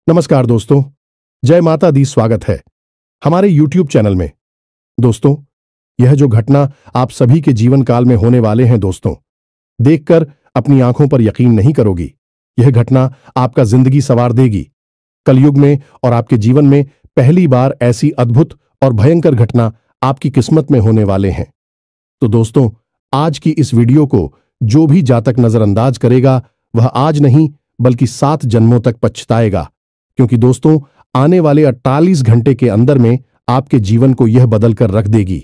नमस्कार दोस्तों, जय माता दी। स्वागत है हमारे YouTube चैनल में। दोस्तों, यह जो घटना आप सभी के जीवन काल में होने वाले हैं दोस्तों, देखकर अपनी आंखों पर यकीन नहीं करोगी। यह घटना आपका जिंदगी संवार देगी। कलयुग में और आपके जीवन में पहली बार ऐसी अद्भुत और भयंकर घटना आपकी किस्मत में होने वाले हैं। तो दोस्तों, आज की इस वीडियो को जो भी जातक नजरअंदाज करेगा वह आज नहीं बल्कि 7 जन्मों तक पछताएगा, क्योंकि दोस्तों आने वाले 48 घंटे के अंदर में आपके जीवन को यह बदल कर रख देगी।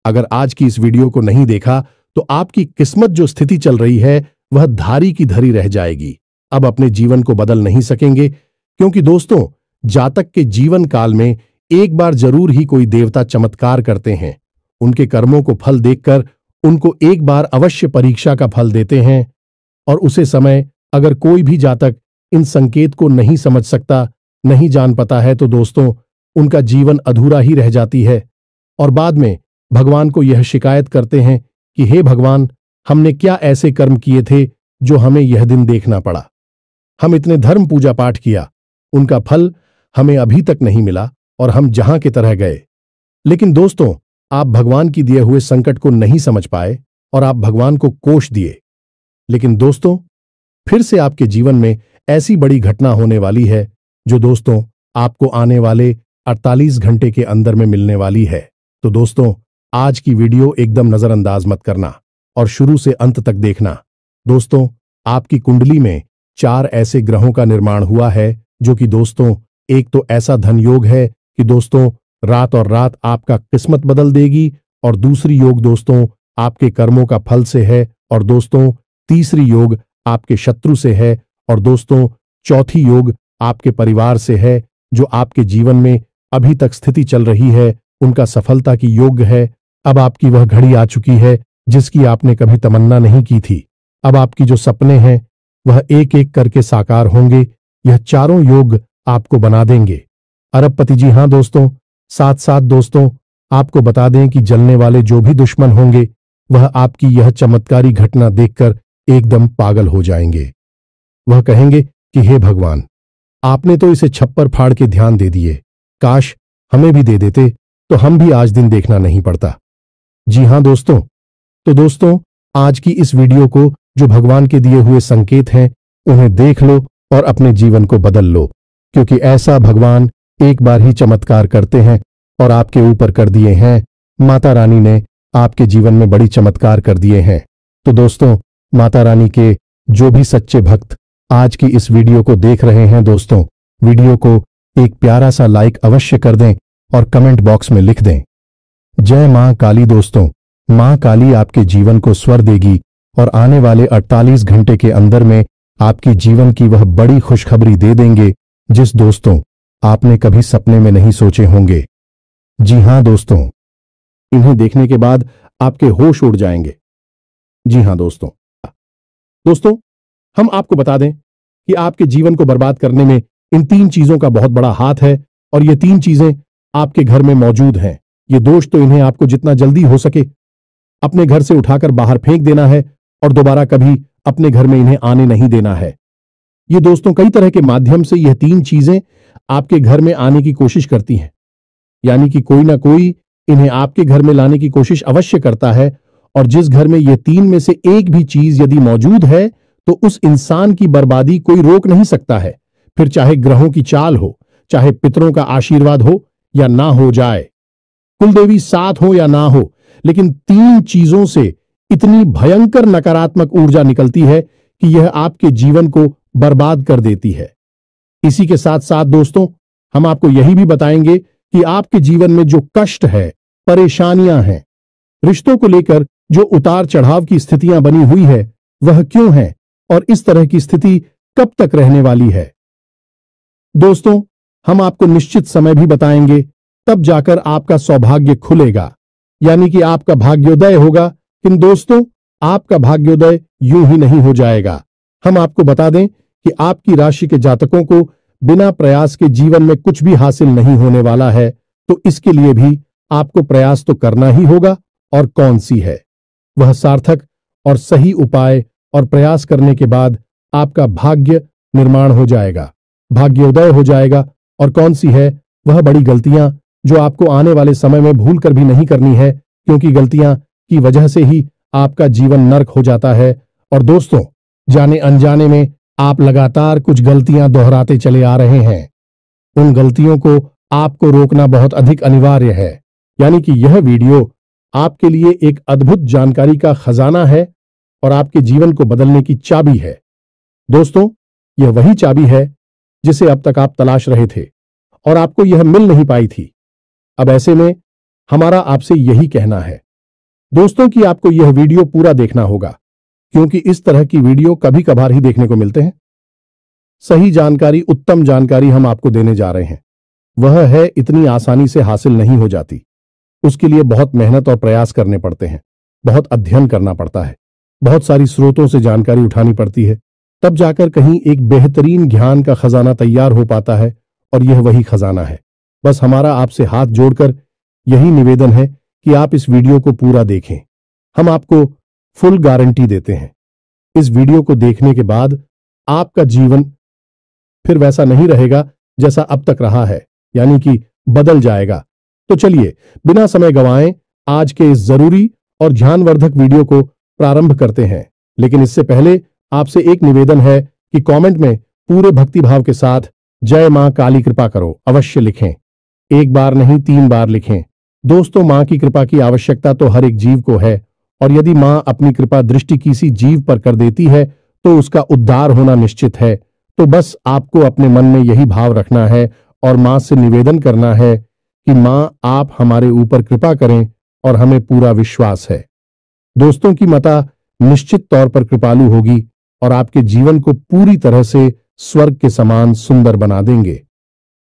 अगर आज की इस वीडियो को नहीं देखा तो आपकी किस्मत जो स्थिति चल रही है वह धारी की धरी रह जाएगी। अब अपने जीवन को बदल नहीं सकेंगे, क्योंकि दोस्तों जातक के जीवन काल में एक बार जरूर ही कोई देवता चमत्कार करते हैं। उनके कर्मों को फल देखकर उनको एक बार अवश्य परीक्षा का फल देते हैं, और उसे समय अगर कोई भी जातक इन संकेत को नहीं समझ सकता, नहीं जान पाता है, तो दोस्तों उनका जीवन अधूरा ही रह जाती है और बाद में भगवान को यह शिकायत करते हैं कि हे भगवान, हमने क्या ऐसे कर्म किए थे जो हमें यह दिन देखना पड़ा। हम इतने धर्म पूजा पाठ किया, उनका फल हमें अभी तक नहीं मिला और हम जहां के तरह गए। लेकिन दोस्तों, आप भगवान की दिए हुए संकट को नहीं समझ पाए और आप भगवान को कोष दिए। लेकिन दोस्तों, फिर से आपके जीवन में ऐसी बड़ी घटना होने वाली है जो दोस्तों आपको आने वाले 48 घंटे के अंदर में मिलने वाली है। तो दोस्तों, आज की वीडियो एकदम नजरअंदाज मत करना और शुरू से अंत तक देखना। दोस्तों, आपकी कुंडली में 4 ऐसे ग्रहों का निर्माण हुआ है जो कि दोस्तों, एक तो ऐसा धन योग है कि दोस्तों रात और रात आपका किस्मत बदल देगी, और दूसरी योग दोस्तों आपके कर्मों का फल से है, और दोस्तों तीसरी योग आपके शत्रु से है, और दोस्तों चौथी योग आपके परिवार से है। जो आपके जीवन में अभी तक स्थिति चल रही है उनका सफलता की योग्य है। अब आपकी वह घड़ी आ चुकी है जिसकी आपने कभी तमन्ना नहीं की थी। अब आपकी जो सपने हैं वह एक एक करके साकार होंगे। यह चारों योग आपको बना देंगे अरबपति। जी हां दोस्तों, साथ साथ दोस्तों आपको बता दें कि जलने वाले जो भी दुश्मन होंगे वह आपकी यह चमत्कारी घटना देखकर एकदम पागल हो जाएंगे। वह कहेंगे कि हे भगवान, आपने तो इसे छप्पर फाड़ के ध्यान दे दिए, काश हमें भी दे देते तो हम भी आज दिन देखना नहीं पड़ता। जी हां दोस्तों, तो दोस्तों आज की इस वीडियो को जो भगवान के दिए हुए संकेत हैं उन्हें देख लो और अपने जीवन को बदल लो, क्योंकि ऐसा भगवान एक बार ही चमत्कार करते हैं और आपके ऊपर कर दिए हैं। माता रानी ने आपके जीवन में बड़ी चमत्कार कर दिए हैं। तो दोस्तों, माता रानी के जो भी सच्चे भक्त आज की इस वीडियो को देख रहे हैं दोस्तों, वीडियो को एक प्यारा सा लाइक अवश्य कर दें और कमेंट बॉक्स में लिख दें जय मां काली। दोस्तों, मां काली आपके जीवन को स्वर देगी और आने वाले 48 घंटे के अंदर में आपकी जीवन की वह बड़ी खुशखबरी दे देंगे जिस दोस्तों आपने कभी सपने में नहीं सोचे होंगे। जी हां दोस्तों, इन्हें देखने के बाद आपके होश उड़ जाएंगे। जी हां दोस्तों, हम आपको बता दें कि आपके जीवन को बर्बाद करने में इन 3 चीजों का बहुत बड़ा हाथ है, और ये 3 चीजें आपके घर में मौजूद हैं। ये दोष तो इन्हें आपको जितना जल्दी हो सके अपने घर से उठाकर बाहर फेंक देना है और दोबारा कभी अपने घर में इन्हें आने नहीं देना है। ये दोस्तों कई तरह के माध्यम से यह 3 चीजें आपके घर में आने की कोशिश करती हैं, यानी कि कोई ना कोई इन्हें आपके घर में लाने की कोशिश अवश्य करता है, और जिस घर में ये 3 में से एक भी चीज यदि मौजूद है तो उस इंसान की बर्बादी कोई रोक नहीं सकता है। फिर चाहे ग्रहों की चाल हो, चाहे पितरों का आशीर्वाद हो या ना हो जाए, कुलदेवी साथ हो या ना हो, लेकिन 3 चीजों से इतनी भयंकर नकारात्मक ऊर्जा निकलती है कि यह आपके जीवन को बर्बाद कर देती है। इसी के साथ साथ दोस्तों, हम आपको यही भी बताएंगे कि आपके जीवन में जो कष्ट है, परेशानियां हैं, रिश्तों को लेकर जो उतार चढ़ाव की स्थितियां बनी हुई है वह क्यों है और इस तरह की स्थिति कब तक रहने वाली है। दोस्तों, हम आपको निश्चित समय भी बताएंगे, तब जाकर आपका सौभाग्य खुलेगा, यानी कि आपका भाग्योदय होगा। किंतु दोस्तों, आपका भाग्योदय यूं ही नहीं हो जाएगा। हम आपको बता दें कि आपकी राशि के जातकों को बिना प्रयास के जीवन में कुछ भी हासिल नहीं होने वाला है, तो इसके लिए भी आपको प्रयास तो करना ही होगा, और कौन सी है वह सार्थक और सही उपाय और प्रयास करने के बाद आपका भाग्य निर्माण हो जाएगा। भाग्योदय हो जाएगा और कौन सी है वह बड़ी गलतियां जो आपको आने वाले समय में भूल कर भी नहीं करनी है, क्योंकि गलतियां की वजह से ही आपका जीवन नर्क हो जाता है। और दोस्तों, जाने अनजाने में आप लगातार कुछ गलतियां दोहराते चले आ रहे हैं। उन गलतियों को आपको रोकना बहुत अधिक अनिवार्य है। यानी कि यह वीडियो आपके लिए एक अद्भुत जानकारी का खजाना है और आपके जीवन को बदलने की चाबी है। दोस्तों, यह वही चाबी है जिसे अब तक आप तलाश रहे थे और आपको यह मिल नहीं पाई थी। अब ऐसे में हमारा आपसे यही कहना है दोस्तों कि आपको यह वीडियो पूरा देखना होगा, क्योंकि इस तरह की वीडियो कभी कभार ही देखने को मिलते हैं। सही जानकारी, उत्तम जानकारी हम आपको देने जा रहे हैं। वह है इतनी आसानी से हासिल नहीं हो जाती। उसके लिए बहुत मेहनत और प्रयास करने पड़ते हैं, बहुत अध्ययन करना पड़ता है, बहुत सारी स्रोतों से जानकारी उठानी पड़ती है, तब जाकर कहीं एक बेहतरीन ज्ञान का खजाना तैयार हो पाता है। और यह वही खजाना है। बस हमारा आपसे हाथ जोड़कर यही निवेदन है कि आप इस वीडियो को पूरा देखें। हम आपको फुल गारंटी देते हैं, इस वीडियो को देखने के बाद आपका जीवन फिर वैसा नहीं रहेगा जैसा अब तक रहा है, यानी कि बदल जाएगा। तो चलिए बिना समय गंवाए आज के इस जरूरी और ध्यानवर्धक वीडियो को प्रारंभ करते हैं। लेकिन इससे पहले आपसे एक निवेदन है कि कमेंट में पूरे भक्तिभाव के साथ जय मां काली कृपा करो अवश्य लिखें। एक बार नहीं 3 बार लिखें। दोस्तों, मां की कृपा की आवश्यकता तो हर एक जीव को है, और यदि मां अपनी कृपा दृष्टि किसी जीव पर कर देती है तो उसका उद्धार होना निश्चित है। तो बस आपको अपने मन में यही भाव रखना है और मां से निवेदन करना है कि मां आप हमारे ऊपर कृपा करें, और हमें पूरा विश्वास है दोस्तों की माता निश्चित तौर पर कृपालु होगी और आपके जीवन को पूरी तरह से स्वर्ग के समान सुंदर बना देंगे।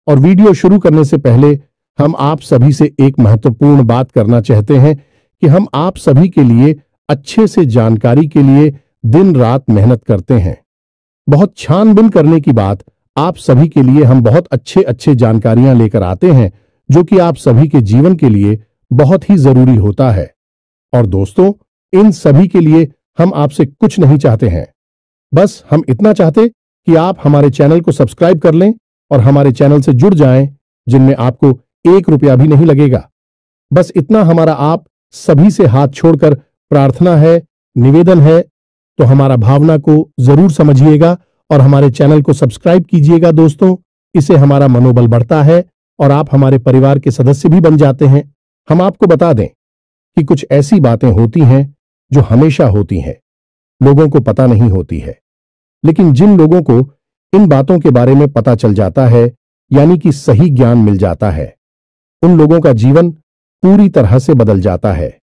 और वीडियो शुरू करने से पहले हम आप सभी से एक महत्वपूर्ण बात करना चाहते हैं कि हम आप सभी के लिए अच्छे से जानकारी के लिए दिन रात मेहनत करते हैं। बहुत छानबीन करने की बात, आप सभी के लिए हम बहुत अच्छे जानकारियां लेकर आते हैं जो कि आप सभी के जीवन के लिए बहुत ही जरूरी होता है। और दोस्तों, इन सभी के लिए हम आपसे कुछ नहीं चाहते हैं, बस हम इतना चाहते कि आप हमारे चैनल को सब्सक्राइब कर लें और हमारे चैनल से जुड़ जाएं, जिनमें आपको 1 रुपया भी नहीं लगेगा। बस इतना हमारा आप सभी से हाथ छोड़कर प्रार्थना है, निवेदन है। तो हमारा भावना को जरूर समझिएगा और हमारे चैनल को सब्सक्राइब कीजिएगा दोस्तों। इससे हमारा मनोबल बढ़ता है और आप हमारे परिवार के सदस्य भी बन जाते हैं। हम आपको बता दें कि कुछ ऐसी बातें होती हैं जो हमेशा होती हैं, लोगों को पता नहीं होती है, लेकिन जिन लोगों को इन बातों के बारे में पता चल जाता है, यानी कि सही ज्ञान मिल जाता है, उन लोगों का जीवन पूरी तरह से बदल जाता है।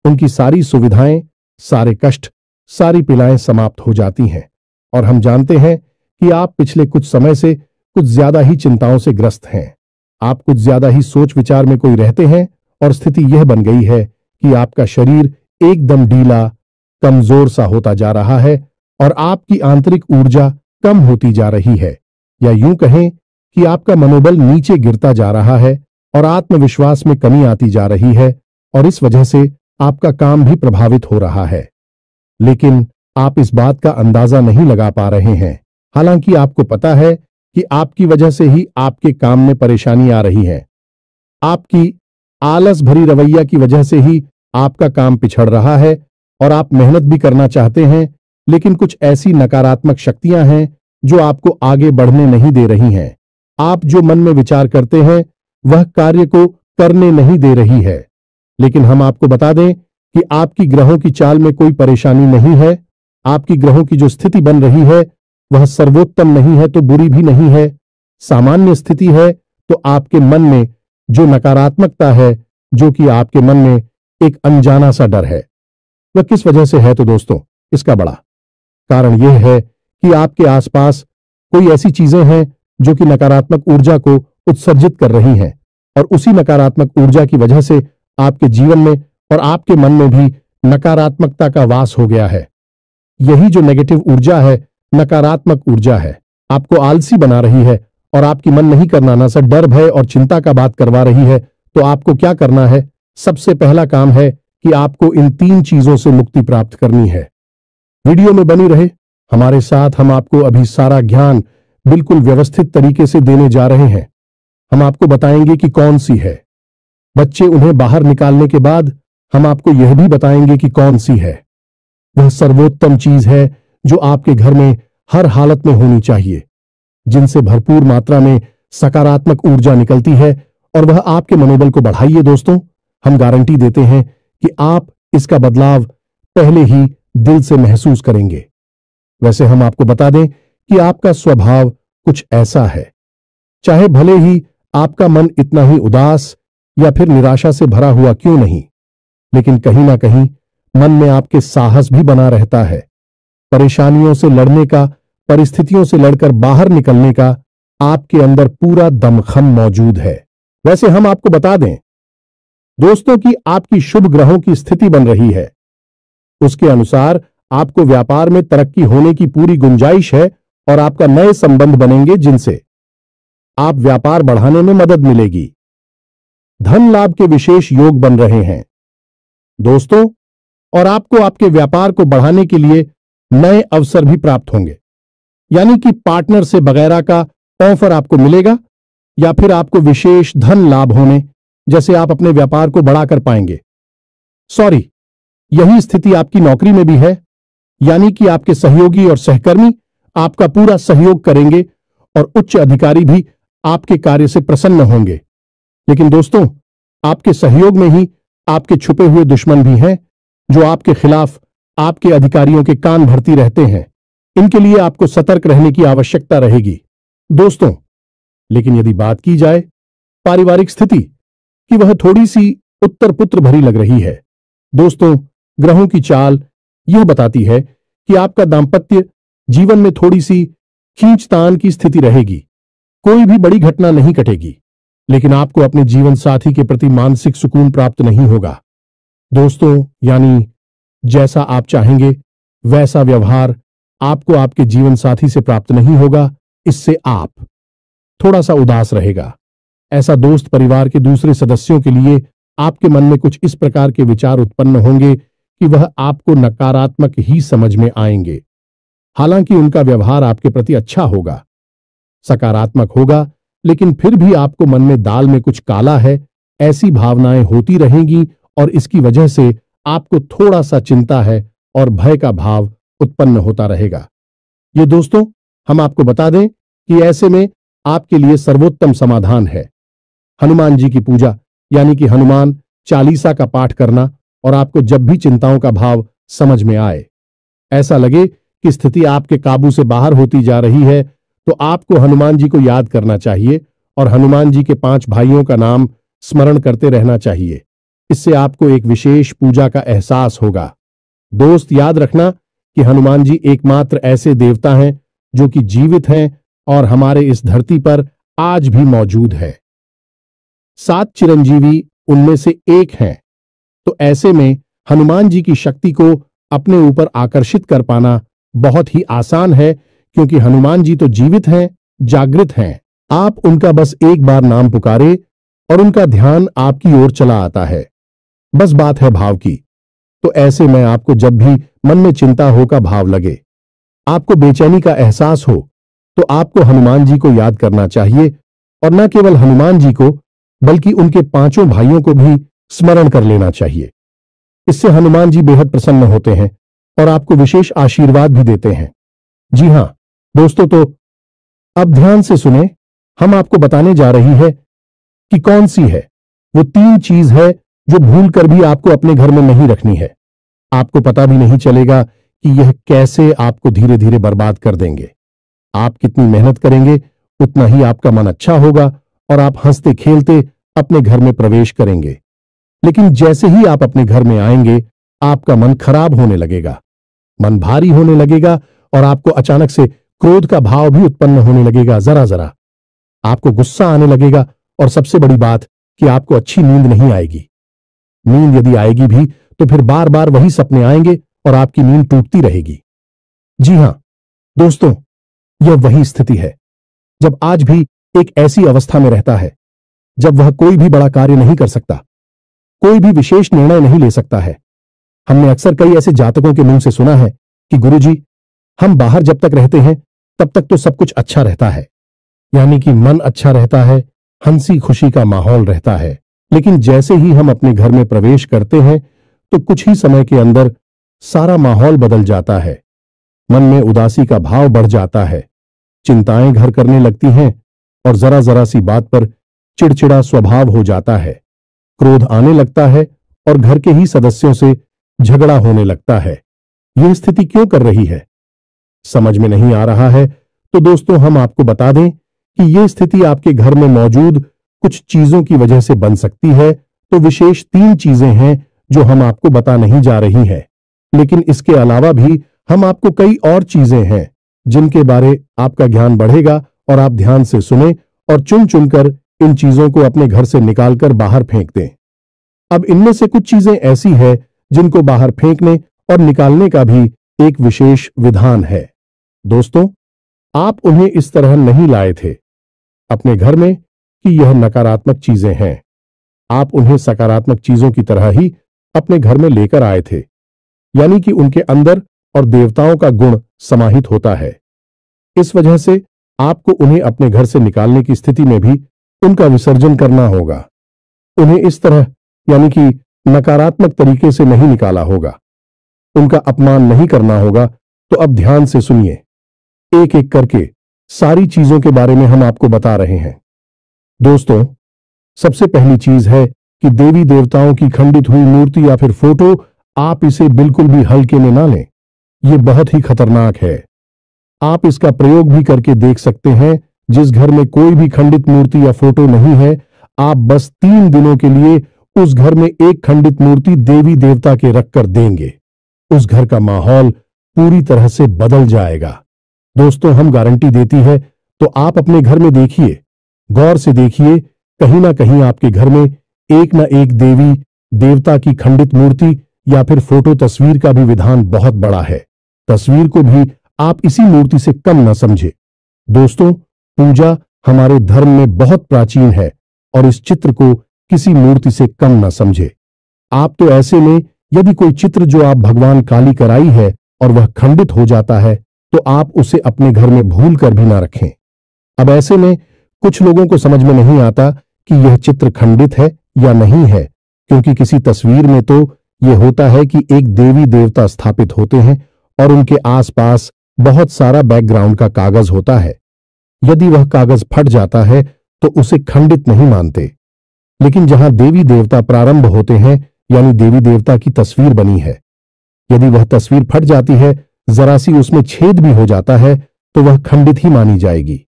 उनकी सारी सुविधाएं, सारे कष्ट, सारी पीड़ाएं समाप्त हो जाती हैं। और हम जानते हैं कि आप पिछले कुछ समय से कुछ ज्यादा ही चिंताओं से ग्रस्त हैं। आप कुछ ज्यादा ही सोच विचार में कोई रहते हैं और स्थिति यह बन गई है कि आपका शरीर एकदम ढीला, कमजोर सा होता जा रहा है और आपकी आंतरिक ऊर्जा कम होती जा रही है, या यूं कहें कि आपका मनोबल नीचे गिरता जा रहा है और आत्मविश्वास में कमी आती जा रही है, और इस वजह से आपका काम भी प्रभावित हो रहा है। लेकिन आप इस बात का अंदाजा नहीं लगा पा रहे हैं। हालांकि आपको पता है कि आपकी वजह से ही आपके काम में परेशानी आ रही है। आपकी आलस भरी रवैया की वजह से ही आपका काम पिछड़ रहा है और आप मेहनत भी करना चाहते हैं, लेकिन कुछ ऐसी नकारात्मक शक्तियां हैं जो आपको आगे बढ़ने नहीं दे रही हैं। आप जो मन में विचार करते हैं वह कार्य को करने नहीं दे रही है। लेकिन हम आपको बता दें कि आपकी ग्रहों की चाल में कोई परेशानी नहीं है। आपकी ग्रहों की जो स्थिति बन रही है वह सर्वोत्तम नहीं है तो बुरी भी नहीं है, सामान्य स्थिति है। तो आपके मन में जो नकारात्मकता है, जो कि आपके मन में एक अनजाना सा डर है, वह किस वजह से है? तो दोस्तों, इसका बड़ा कारण यह है कि आपके आसपास कोई ऐसी चीजें हैं जो कि नकारात्मक ऊर्जा को उत्सर्जित कर रही हैं, और उसी नकारात्मक ऊर्जा की वजह से आपके जीवन में और आपके मन में भी नकारात्मकता का वास हो गया है। यही जो नेगेटिव ऊर्जा है, नकारात्मक ऊर्जा है, आपको आलसी बना रही है और आपकी मन नहीं करना ना सर डर, भय और चिंता का बात करवा रही है। तो आपको क्या करना है? सबसे पहला काम है कि आपको इन 3 चीजों से मुक्ति प्राप्त करनी है। वीडियो में बनी रहे हमारे साथ। हम आपको अभी सारा ज्ञान बिल्कुल व्यवस्थित तरीके से देने जा रहे हैं। हम आपको बताएंगे कि कौन सी है। बच्चे उन्हें बाहर निकालने के बाद हम आपको यह भी बताएंगे कि कौन सी है। वह सर्वोत्तम चीज है जो आपके घर में हर हालत में होनी चाहिए, जिनसे भरपूर मात्रा में सकारात्मक ऊर्जा निकलती है और वह आपके मनोबल को बढ़ाइए। दोस्तों, हम गारंटी देते हैं कि आप इसका बदलाव पहले ही दिल से महसूस करेंगे। वैसे हम आपको बता दें कि आपका स्वभाव कुछ ऐसा है, चाहे भले ही आपका मन इतना ही उदास या फिर निराशा से भरा हुआ क्यों नहीं, लेकिन कहीं ना कहीं मन में आपके साहस भी बना रहता है। परेशानियों से लड़ने का, परिस्थितियों से लड़कर बाहर निकलने का आपके अंदर पूरा दमखम मौजूद है। वैसे हम आपको बता दें दोस्तों कि आपकी शुभ ग्रहों की स्थिति बन रही है। उसके अनुसार आपको व्यापार में तरक्की होने की पूरी गुंजाइश है और आपका नए संबंध बनेंगे जिनसे आप व्यापार बढ़ाने में मदद मिलेगी। धन लाभ के विशेष योग बन रहे हैं दोस्तों, और आपको आपके व्यापार को बढ़ाने के लिए नए अवसर भी प्राप्त होंगे, यानी कि पार्टनर से वगैरह का ऑफर आपको मिलेगा या फिर आपको विशेष धन लाभ होने जैसे आप अपने व्यापार को बढ़ाकर पाएंगे। सॉरी, यही स्थिति आपकी नौकरी में भी है, यानी कि आपके सहयोगी और सहकर्मी आपका पूरा सहयोग करेंगे और उच्च अधिकारी भी आपके कार्य से प्रसन्न होंगे। लेकिन दोस्तों, आपके सहयोग में ही आपके छुपे हुए दुश्मन भी हैं जो आपके खिलाफ आपके अधिकारियों के कान भरती रहते हैं। इनके लिए आपको सतर्क रहने की आवश्यकता रहेगी दोस्तों। लेकिन यदि बात की जाए पारिवारिक स्थिति की, वह थोड़ी सी उत्तर पुत्र भरी लग रही है दोस्तों। ग्रहों की चाल यह बताती है कि आपका दांपत्य जीवन में थोड़ी सी खींचतान की स्थिति रहेगी। कोई भी बड़ी घटना नहीं घटेगी, लेकिन आपको अपने जीवन साथी के प्रति मानसिक सुकून प्राप्त नहीं होगा दोस्तों। यानी जैसा आप चाहेंगे वैसा व्यवहार आपको आपके जीवन साथी से प्राप्त नहीं होगा। इससे आप थोड़ा सा उदास रहेगा। ऐसा दोस्त परिवार के दूसरे सदस्यों के लिए आपके मन में कुछ इस प्रकार के विचार उत्पन्न होंगे कि वह आपको नकारात्मक ही समझ में आएंगे। हालांकि उनका व्यवहार आपके प्रति अच्छा होगा, सकारात्मक होगा, लेकिन फिर भी आपको मन में दाल में कुछ काला है ऐसी भावनाएं होती रहेंगी और इसकी वजह से आपको थोड़ा सा चिंता है और भय का भाव उत्पन्न होता रहेगा। ये दोस्तों, हम आपको बता दें कि ऐसे में आपके लिए सर्वोत्तम समाधान है हनुमान जी की पूजा, यानी कि हनुमान चालीसा का पाठ करना। और आपको जब भी चिंताओं का भाव समझ में आए, ऐसा लगे कि स्थिति आपके काबू से बाहर होती जा रही है, तो आपको हनुमान जी को याद करना चाहिए और हनुमान जी के 5 भाइयों का नाम स्मरण करते रहना चाहिए। इससे आपको एक विशेष पूजा का एहसास होगा। दोस्त, याद रखना कि हनुमान जी एकमात्र ऐसे देवता हैं जो कि जीवित हैं और हमारे इस धरती पर आज भी मौजूद है। 7 चिरंजीवी उनमें से एक हैं, तो ऐसे में हनुमान जी की शक्ति को अपने ऊपर आकर्षित कर पाना बहुत ही आसान है, क्योंकि हनुमान जी तो जीवित हैं, जागृत हैं। आप उनका बस एक बार नाम पुकारे और उनका ध्यान आपकी ओर चला आता है। बस बात है भाव की। तो ऐसे में आपको जब भी मन में चिंता हो का भाव लगे, आपको बेचैनी का एहसास हो, तो आपको हनुमान जी को याद करना चाहिए और न केवल हनुमान जी को बल्कि उनके 5 भाइयों को भी स्मरण कर लेना चाहिए। इससे हनुमान जी बेहद प्रसन्न होते हैं और आपको विशेष आशीर्वाद भी देते हैं। जी हां दोस्तों, तो अब ध्यान से सुने। हम आपको बताने जा रही है कि कौन सी है वो 3 चीज है जो भूल कर भी आपको अपने घर में नहीं रखनी है। आपको पता भी नहीं चलेगा कि यह कैसे आपको धीरे धीरे बर्बाद कर देंगे। आप कितनी मेहनत करेंगे उतना ही आपका मन अच्छा होगा और आप हंसते खेलते अपने घर में प्रवेश करेंगे। लेकिन जैसे ही आप अपने घर में आएंगे, आपका मन खराब होने लगेगा, मन भारी होने लगेगा और आपको अचानक से क्रोध का भाव भी उत्पन्न होने लगेगा। जरा जरा आपको गुस्सा आने लगेगा और सबसे बड़ी बात कि आपको अच्छी नींद नहीं आएगी। नींद यदि आएगी भी तो फिर बार बार वही सपने आएंगे और आपकी नींद टूटती रहेगी। जी हां दोस्तों, यह वही स्थिति है जब आज भी एक ऐसी अवस्था में रहता है जब वह कोई भी बड़ा कार्य नहीं कर सकता, कोई भी विशेष निर्णय नहीं ले सकता है। हमने अक्सर कई ऐसे जातकों के मुंह से सुना है कि गुरुजी, हम बाहर जब तक रहते हैं तब तक तो सब अच्छा रहता है, यानी कि मन अच्छा रहता है, हंसी खुशी का माहौल रहता है। लेकिन जैसे ही हम अपने घर में प्रवेश करते हैं तो कुछ ही समय के अंदर सारा माहौल बदल जाता है। मन में उदासी का भाव बढ़ जाता है, चिंताएं घर करने लगती हैं और जरा जरा सी बात पर चिड़चिड़ा स्वभाव हो जाता है। क्रोध आने लगता है और घर के ही सदस्यों से झगड़ा होने लगता है। यह स्थिति क्यों कर रही है, समझ में नहीं आ रहा है तो दोस्तों हम आपको बता दें कि यह स्थिति आपके घर में मौजूद कुछ चीजों की वजह से बन सकती है। तो विशेष 3 चीजें हैं जो हम आपको बता नहीं जा रही हैं, लेकिन इसके अलावा भी हम आपको कई और चीजें हैं जिनके बारे आपका ज्ञान बढ़ेगा और आप ध्यान से सुने और चुन चुनकर इन चीजों को अपने घर से निकालकर बाहर फेंक दें। अब इनमें से कुछ चीजें ऐसी है जिनको बाहर फेंकने और निकालने का भी एक विशेष विधान है। दोस्तों, आप उन्हें इस तरह नहीं लाए थे अपने घर में कि यह नकारात्मक चीजें हैं। आप उन्हें सकारात्मक चीजों की तरह ही अपने घर में लेकर आए थे, यानी कि उनके अंदर और देवताओं का गुण समाहित होता है। इस वजह से आपको उन्हें अपने घर से निकालने की स्थिति में भी उनका विसर्जन करना होगा। उन्हें इस तरह यानी कि नकारात्मक तरीके से नहीं निकाला होगा, उनका अपमान नहीं करना होगा। तो अब ध्यान से सुनिए, एक एक करके सारी चीजों के बारे में हम आपको बता रहे हैं। दोस्तों, सबसे पहली चीज है कि देवी देवताओं की खंडित हुई मूर्ति या फिर फोटो, आप इसे बिल्कुल भी हल्के में ना लें। यह बहुत ही खतरनाक है। आप इसका प्रयोग भी करके देख सकते हैं। जिस घर में कोई भी खंडित मूर्ति या फोटो नहीं है, आप बस 3 दिनों के लिए उस घर में एक खंडित मूर्ति देवी देवता के रखकर देंगे, उस घर का माहौल पूरी तरह से बदल जाएगा। दोस्तों, हम गारंटी देती है। तो आप अपने घर में देखिए, गौर से देखिए, कहीं ना कहीं आपके घर में एक ना एक देवी देवता की खंडित मूर्ति या फिर फोटो तस्वीर का भी विधान बहुत बड़ा है। तस्वीर को भी आप इसी मूर्ति से कम न समझे। दोस्तों, पूजा हमारे धर्म में बहुत प्राचीन है और इस चित्र को किसी मूर्ति से कम न समझे। आप तो ऐसे में यदि कोई चित्र जो आप भगवान काली कराई है और वह खंडित हो जाता है तो आप उसे अपने घर में भूल कर भी ना रखें। अब ऐसे में कुछ लोगों को समझ में नहीं आता कि यह चित्र खंडित है या नहीं है, क्योंकि किसी तस्वीर में तो यह होता है कि एक देवी देवता स्थापित होते हैं और उनके आसपास बहुत सारा बैकग्राउंड का कागज होता है। यदि वह कागज फट जाता है तो उसे खंडित नहीं मानते। लेकिन जहां देवी देवता प्रारंभ होते हैं, यानी देवी देवता की तस्वीर बनी है, यदि वह तस्वीर फट जाती है, जरा सी उसमें छेद भी हो जाता है, तो वह खंडित ही मानी जाएगी।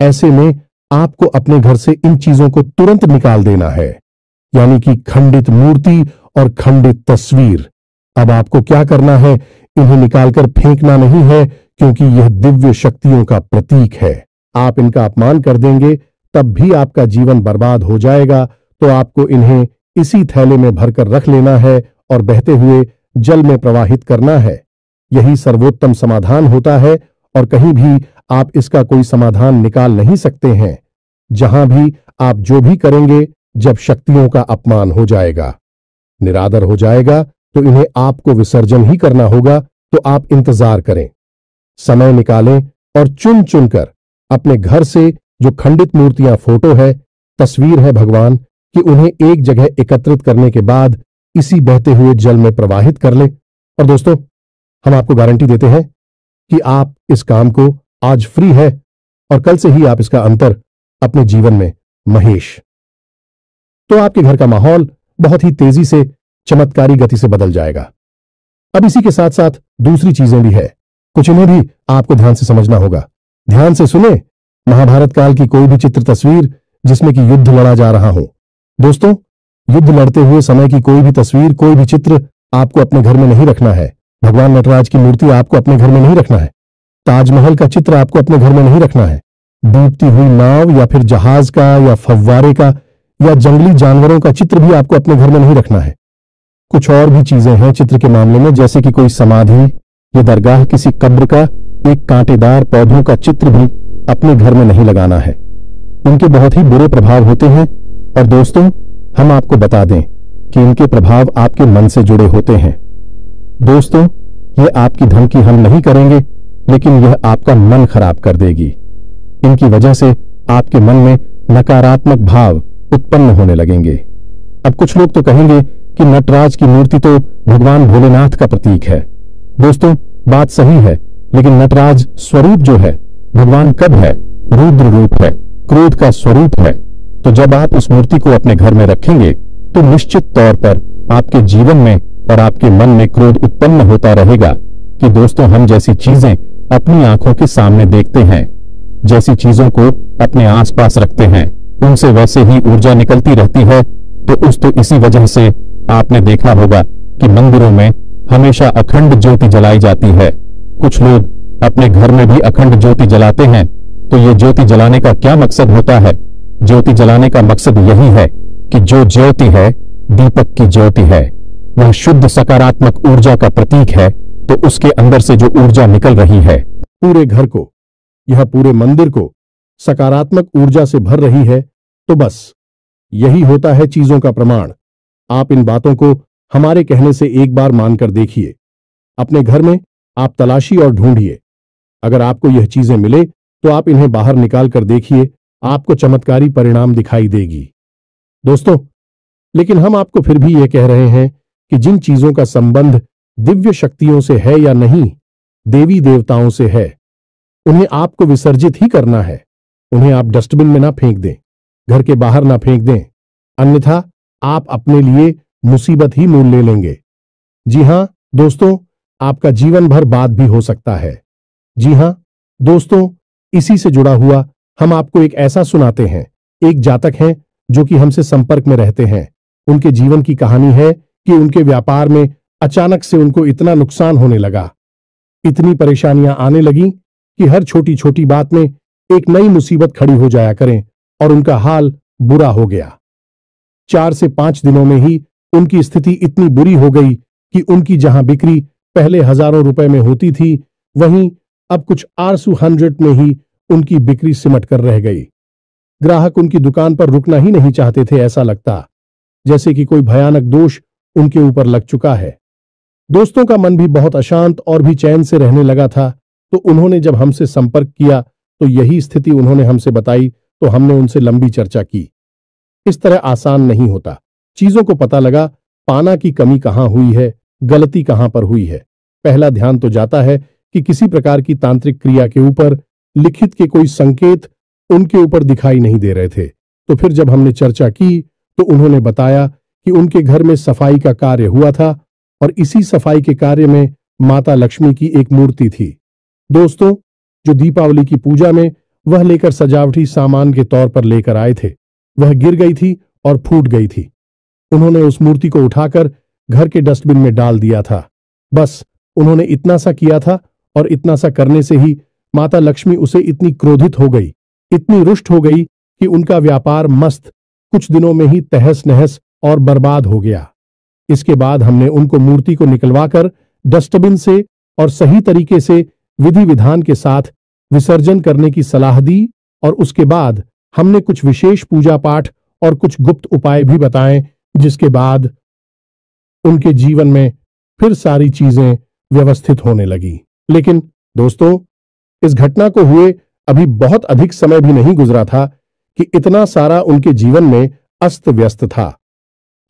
ऐसे में आपको अपने घर से इन चीजों को तुरंत निकाल देना है, यानी कि खंडित मूर्ति और खंडित तस्वीर। अब आपको क्या करना है, इन्हें निकालकर फेंकना नहीं है, क्योंकि यह दिव्य शक्तियों का प्रतीक है। आप इनका अपमान कर देंगे तब भी आपका जीवन बर्बाद हो जाएगा। तो आपको इन्हें इसी थैले में भरकर रख लेना है और बहते हुए जल में प्रवाहित करना है। यही सर्वोत्तम समाधान होता है और कहीं भी आप इसका कोई समाधान निकाल नहीं सकते हैं। जहां भी आप जो भी करेंगे, जब शक्तियों का अपमान हो जाएगा, निरादर हो जाएगा, तो इन्हें आपको विसर्जन ही करना होगा। तो आप इंतजार करें, समय निकालें और चुन चुनकर अपने घर से जो खंडित मूर्तियां, फोटो है, तस्वीर है भगवान कि उन्हें एक जगह एकत्रित करने के बाद इसी बहते हुए जल में प्रवाहित कर लें। और दोस्तों, हम आपको गारंटी देते हैं कि आप इस काम को आज फ्री है और कल से ही आप इसका अंतर अपने जीवन में महेश। तो आपके घर का माहौल बहुत ही तेजी से, चमत्कारी गति से बदल जाएगा। अब इसी के साथ साथ दूसरी चीजें भी है, कुछ इन्हें भी आपको ध्यान से समझना होगा। ध्यान से सुने, महाभारत काल की कोई भी चित्र तस्वीर जिसमें कि युद्ध लड़ा जा रहा हो, दोस्तों, युद्ध लड़ते हुए समय की कोई भी तस्वीर, कोई भी चित्र आपको अपने घर में नहीं रखना है। भगवान नटराज की मूर्ति आपको अपने घर में नहीं रखना है। ताजमहल का चित्र आपको अपने घर में नहीं रखना है। डूबती हुई नाव या फिर जहाज का या फव्वारे का या जंगली जानवरों का चित्र भी आपको अपने घर में नहीं रखना है। कुछ और भी चीजें हैं चित्र के मामले में, जैसे कि कोई समाधि या दरगाह, किसी कब्र का एक कांटेदार पौधों का चित्र भी अपने घर में नहीं लगाना है। इनके बहुत ही बुरे प्रभाव होते हैं और दोस्तों, हम आपको बता दें कि इनके प्रभाव आपके मन से जुड़े होते हैं। दोस्तों, ये आपकी धमकी हम नहीं करेंगे, लेकिन यह आपका मन खराब कर देगी। इनकी वजह से आपके मन में नकारात्मक भाव उत्पन्न होने लगेंगे। अब कुछ लोग तो कहेंगे कि नटराज की मूर्ति तो भगवान भोलेनाथ का प्रतीक है। दोस्तों, बात सही है, लेकिन नटराज स्वरूप जो है, भगवान कब है? रुद्र रूप है, क्रोध का स्वरूप है। तो जब आप उस मूर्ति को अपने घर में रखेंगे तो निश्चित तौर पर आपके जीवन में और आपके मन में क्रोध उत्पन्न होता रहेगा कि दोस्तों, हम जैसी चीजें अपनी आंखों के सामने देखते हैं, जैसी चीजों को अपने आसपास रखते हैं, उनसे वैसे ही ऊर्जा निकलती रहती है। तो इसी वजह से आपने देखा होगा कि मंदिरों में हमेशा अखंड ज्योति जलाई जाती है। कुछ लोग अपने घर में भी अखंड ज्योति जलाते हैं। तो ये ज्योति जलाने का क्या मकसद होता है? ज्योति जलाने का मकसद यही है कि जो ज्योति है, दीपक की ज्योति है, वह शुद्ध सकारात्मक ऊर्जा का प्रतीक है। तो उसके अंदर से जो ऊर्जा निकल रही है, पूरे घर को, यह पूरे मंदिर को सकारात्मक ऊर्जा से भर रही है, तो बस यही होता है चीजों का प्रमाण। आप इन बातों को हमारे कहने से एक बार मानकर देखिए। अपने घर में आप तलाशी और ढूंढिए। अगर आपको यह चीजें मिले तो आप इन्हें बाहर निकाल कर देखिए, आपको चमत्कारी परिणाम दिखाई देगी। दोस्तों, लेकिन हम आपको फिर भी यह कह रहे हैं कि जिन चीजों का संबंध दिव्य शक्तियों से है या नहीं, देवी देवताओं से है, उन्हें आपको विसर्जित ही करना है। उन्हें आप डस्टबिन में ना फेंक दें, घर के बाहर ना फेंक दें, अन्यथा आप अपने लिए मुसीबत ही मोल ले लेंगे। जी हां दोस्तों, आपका जीवन भर बाद भी हो सकता है। जी हां दोस्तों, इसी से जुड़ा हुआ हम आपको एक ऐसा सुनाते हैं। एक जातक हैं जो कि हमसे संपर्क में रहते हैं। उनके जीवन की कहानी है कि उनके व्यापार में अचानक से उनको इतना नुकसान होने लगा, इतनी परेशानियां आने लगी कि हर छोटी छोटी बात में एक नई मुसीबत खड़ी हो जाया करें और उनका हाल बुरा हो गया। 4 से 5 दिनों में ही उनकी स्थिति इतनी बुरी हो गई कि उनकी जहां बिक्री पहले हजारों रुपए में होती थी, वहीं अब कुछ आरसू 100 में ही उनकी बिक्री सिमट कर रह गई। ग्राहक उनकी दुकान पर रुकना ही नहीं चाहते थे। ऐसा लगता जैसे कि कोई भयानक दोष उनके ऊपर लग चुका है। दोस्तों का मन भी बहुत अशांत और भी चैन से रहने लगा था। तो उन्होंने जब हमसे संपर्क किया तो यही स्थिति उन्होंने हमसे बताई। तो हमने उनसे लंबी चर्चा की। इस तरह आसान नहीं होता। चीजों को पता लगा पाना की कमी कहां हुई है, गलती कहां पर हुई है। पहला ध्यान तो जाता है कि किसी प्रकार की तांत्रिक क्रिया के ऊपर लिखित के कोई संकेत उनके ऊपर दिखाई नहीं दे रहे थे। तो फिर जब हमने चर्चा की तो उन्होंने बताया कि उनके घर में सफाई का कार्य हुआ था और इसी सफाई के कार्य में माता लक्ष्मी की एक मूर्ति थी। दोस्तों, जो दीपावली की पूजा में वह लेकर सजावटी सामान के तौर पर लेकर आए थे, वह गिर गई थी और फूट गई थी। उन्होंने उस मूर्ति को उठाकर घर के डस्टबिन में डाल दिया था। बस उन्होंने इतना सा किया था और इतना सा करने से ही माता लक्ष्मी उसे इतनी क्रोधित हो गई, इतनी रुष्ट हो गई कि उनका व्यापार मस्त कुछ दिनों में ही तहस नहस और बर्बाद हो गया। इसके बाद हमने उनको मूर्ति को निकलवाकर डस्टबिन से और सही तरीके से विधि विधान के साथ विसर्जन करने की सलाह दी और उसके बाद हमने कुछ विशेष पूजा पाठ और कुछ गुप्त उपाय भी बताए, जिसके बाद उनके जीवन में फिर सारी चीजें व्यवस्थित होने लगी। लेकिन दोस्तों, इस घटना को हुए अभी बहुत अधिक समय भी नहीं गुजरा था कि इतना सारा उनके जीवन में अस्त व्यस्त था।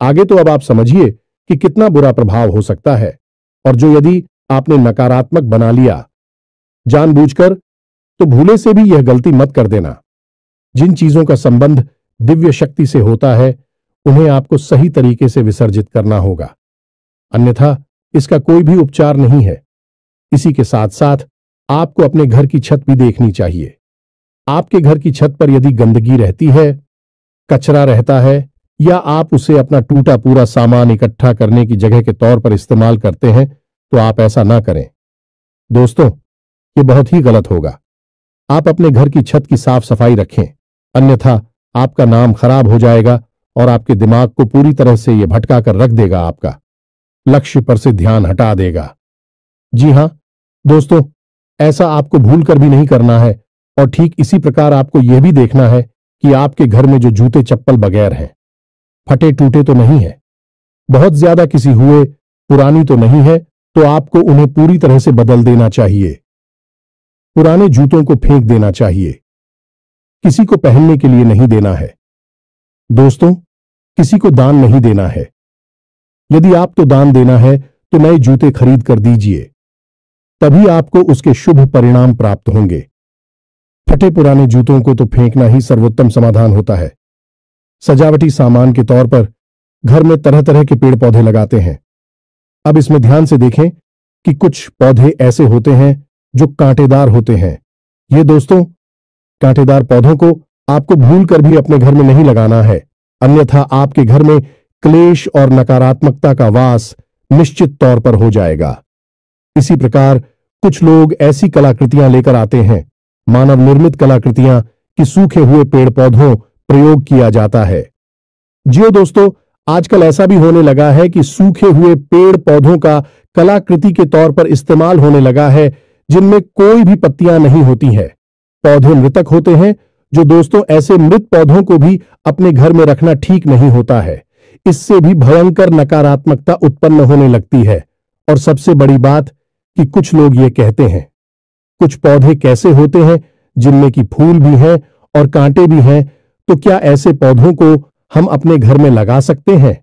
आगे तो अब आप समझिए कि कितना बुरा प्रभाव हो सकता है। और जो यदि आपने नकारात्मक बना लिया जानबूझकर, तो भूले से भी यह गलती मत कर देना। जिन चीजों का संबंध दिव्य शक्ति से होता है, उन्हें आपको सही तरीके से विसर्जित करना होगा, अन्यथा इसका कोई भी उपचार नहीं है। इसी के साथ साथ आपको अपने घर की छत भी देखनी चाहिए। आपके घर की छत पर यदि गंदगी रहती है, कचरा रहता है, या आप उसे अपना टूटा पूरा सामान इकट्ठा करने की जगह के तौर पर इस्तेमाल करते हैं, तो आप ऐसा ना करें। दोस्तों, ये बहुत ही गलत होगा। आप अपने घर की छत की साफ सफाई रखें, अन्यथा आपका नाम खराब हो जाएगा और आपके दिमाग को पूरी तरह से यह भटका कर रख देगा, आपका लक्ष्य पर से ध्यान हटा देगा। जी हां दोस्तों, ऐसा आपको भूल कर भी नहीं करना है। और ठीक इसी प्रकार आपको यह भी देखना है कि आपके घर में जो जूते चप्पल बगैर हैं, फटे टूटे तो नहीं है, बहुत ज्यादा किसी हुए पुरानी तो नहीं है, तो आपको उन्हें पूरी तरह से बदल देना चाहिए। पुराने जूतों को फेंक देना चाहिए, किसी को पहनने के लिए नहीं देना है। दोस्तों, किसी को दान नहीं देना है। यदि आपको दान देना है तो नए जूते खरीद कर दीजिए, तभी आपको उसके शुभ परिणाम प्राप्त होंगे। फटे पुराने जूतों को तो फेंकना ही सर्वोत्तम समाधान होता है। सजावटी सामान के तौर पर घर में तरह तरह के पेड़ पौधे लगाते हैं। अब इसमें ध्यान से देखें कि कुछ पौधे ऐसे होते हैं जो कांटेदार होते हैं। ये दोस्तों, कांटेदार पौधों को आपको भूल कर भी अपने घर में नहीं लगाना है, अन्यथा आपके घर में क्लेश और नकारात्मकता का वास निश्चित तौर पर हो जाएगा। इसी प्रकार कुछ लोग ऐसी कलाकृतियां लेकर आते हैं, मानव निर्मित कलाकृतियां, कि सूखे हुए पेड़ पौधों प्रयोग किया जाता है। जियो दोस्तों, आजकल ऐसा भी होने लगा है कि सूखे हुए पेड़ पौधों का कलाकृति के तौर पर इस्तेमाल होने लगा है, जिनमें कोई भी पत्तियां नहीं होती हैं। पौधे मृतक होते हैं, जो दोस्तों ऐसे मृत पौधों को भी अपने घर में रखना ठीक नहीं होता है। इससे भी भयंकर नकारात्मकता उत्पन्न होने लगती है। और सबसे बड़ी बात कि कुछ लोग ये कहते हैं, कुछ पौधे कैसे होते हैं जिनमें कि फूल भी हैं और कांटे भी हैं, तो क्या ऐसे पौधों को हम अपने घर में लगा सकते हैं?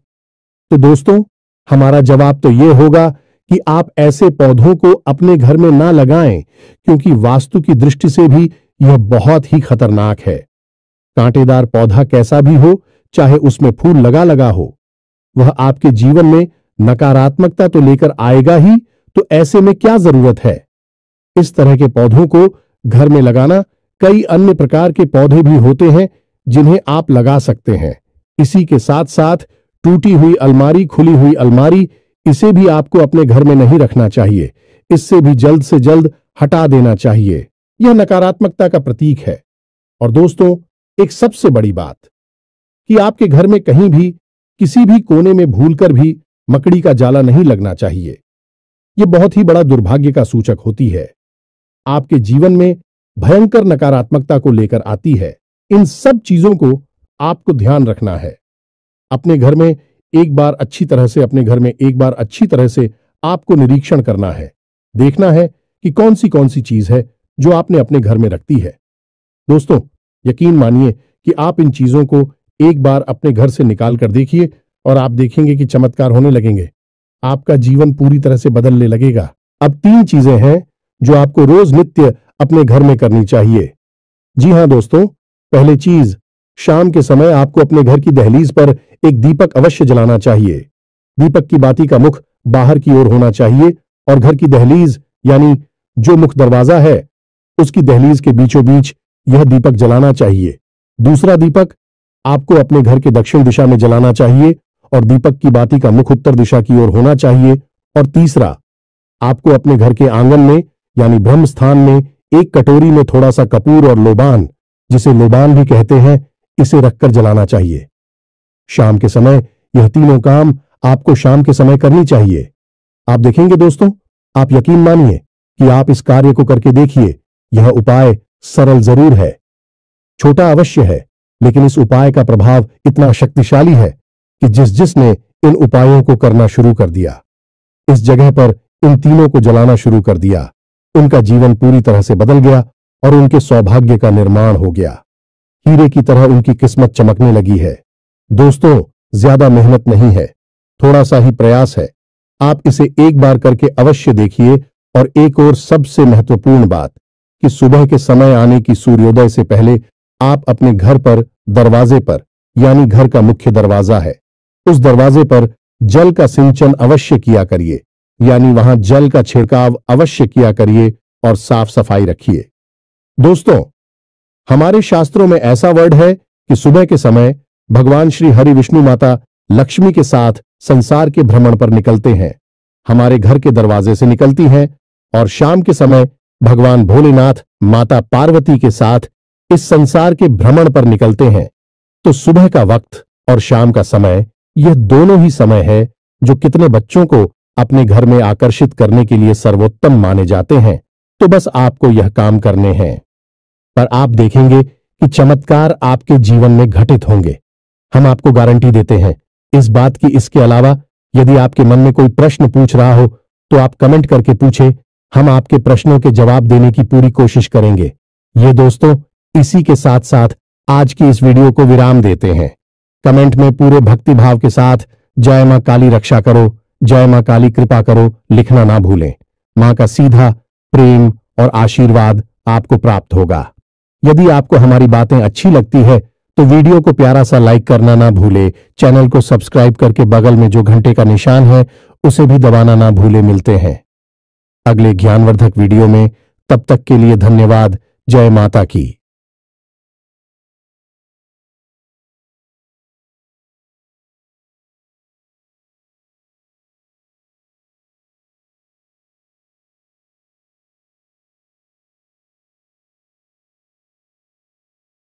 तो दोस्तों, हमारा जवाब तो यह होगा कि आप ऐसे पौधों को अपने घर में ना लगाएं, क्योंकि वास्तु की दृष्टि से भी यह बहुत ही खतरनाक है। कांटेदार पौधा कैसा भी हो, चाहे उसमें फूल लगा लगा हो, वह आपके जीवन में नकारात्मकता तो लेकर आएगा ही, तो ऐसे में क्या जरूरत है? इस तरह के पौधों को घर में लगाना, कई अन्य प्रकार के पौधे भी होते हैं जिन्हें आप लगा सकते हैं। इसी के साथ साथ टूटी हुई अलमारी, खुली हुई अलमारी, इसे भी आपको अपने घर में नहीं रखना चाहिए। इससे भी जल्द से जल्द हटा देना चाहिए। यह नकारात्मकता का प्रतीक है। और दोस्तों, एक सबसे बड़ी बात कि आपके घर में कहीं भी किसी भी कोने में भूलकर भी मकड़ी का जाला नहीं लगना चाहिए। यह बहुत ही बड़ा दुर्भाग्य का सूचक होती है, आपके जीवन में भयंकर नकारात्मकता को लेकर आती है। इन सब चीजों को आपको ध्यान रखना है। अपने घर में एक बार अच्छी तरह से आपको निरीक्षण करना है। देखना है कि कौन सी चीज है जो आपने अपने घर में रखती है। दोस्तों, यकीन मानिए कि आप इन चीजों को एक बार अपने घर से निकाल कर देखिए और आप देखेंगे कि चमत्कार होने लगेंगे। आपका जीवन पूरी तरह से बदलने लगेगा। अब 3 चीजें हैं जो आपको रोज नित्य अपने घर में करनी चाहिए। जी हां दोस्तों, पहली चीज, शाम के समय आपको अपने घर की दहलीज पर एक दीपक अवश्य जलाना चाहिए। दीपक की बाती का मुख बाहर की ओर होना चाहिए और घर की दहलीज यानी जो मुख्य दरवाजा है, उसकी दहलीज के बीचों बीच यह दीपक जलाना चाहिए। दूसरा दीपक आपको अपने घर के दक्षिण दिशा में जलाना चाहिए और दीपक की बाती का मुख उत्तर दिशा की ओर होना चाहिए। और तीसरा, आपको अपने घर के आंगन में यानी ब्रह्म स्थान में एक कटोरी में थोड़ा सा कपूर और लोबान, जिसे लोबान भी कहते हैं, इसे रखकर जलाना चाहिए। शाम के समय यह तीनों काम आपको शाम के समय करनी चाहिए। आप देखेंगे दोस्तों, आप यकीन मानिए कि आप इस कार्य को करके देखिए। यह उपाय सरल जरूर है, छोटा अवश्य है, लेकिन इस उपाय का प्रभाव इतना शक्तिशाली है कि जिसने इन उपायों को करना शुरू कर दिया, इस जगह पर इन तीनों को जलाना शुरू कर दिया, उनका जीवन पूरी तरह से बदल गया और उनके सौभाग्य का निर्माण हो गया। हीरे की तरह उनकी किस्मत चमकने लगी है। दोस्तों, ज्यादा मेहनत नहीं है, थोड़ा सा ही प्रयास है। आप इसे एक बार करके अवश्य देखिए। और एक और सबसे महत्वपूर्ण बात कि सुबह के समय आने की सूर्योदय से पहले आप अपने घर पर दरवाजे पर, यानी घर का मुख्य दरवाजा है, उस दरवाजे पर जल का सिंचन अवश्य किया करिए, यानी वहां जल का छिड़काव अवश्य किया करिए और साफ सफाई रखिए। दोस्तों, हमारे शास्त्रों में ऐसा वर्ड है कि सुबह के समय भगवान श्री हरि विष्णु माता लक्ष्मी के साथ संसार के भ्रमण पर निकलते हैं, हमारे घर के दरवाजे से निकलती हैं, और शाम के समय भगवान भोलेनाथ माता पार्वती के साथ इस संसार के भ्रमण पर निकलते हैं। तो सुबह का वक्त और शाम का समय, यह दोनों ही समय है जो कितने बच्चों को अपने घर में आकर्षित करने के लिए सर्वोत्तम माने जाते हैं। तो बस आपको यह काम करने हैं, पर आप देखेंगे कि चमत्कार आपके जीवन में घटित होंगे। हम आपको गारंटी देते हैं इस बात की। इसके अलावा यदि आपके मन में कोई प्रश्न पूछ रहा हो तो आप कमेंट करके पूछें, हम आपके प्रश्नों के जवाब देने की पूरी कोशिश करेंगे। ये दोस्तों, इसी के साथ साथ आज की इस वीडियो को विराम देते हैं। कमेंट में पूरे भक्ति भाव के साथ जय मां काली रक्षा करो, जय मां काली कृपा करो लिखना ना भूलें। मां का सीधा प्रेम और आशीर्वाद आपको प्राप्त होगा। यदि आपको हमारी बातें अच्छी लगती है तो वीडियो को प्यारा सा लाइक करना ना भूले। चैनल को सब्सक्राइब करके बगल में जो घंटे का निशान है उसे भी दबाना ना भूले। मिलते हैं अगले ज्ञानवर्धक वीडियो में, तब तक के लिए धन्यवाद। जय माता की।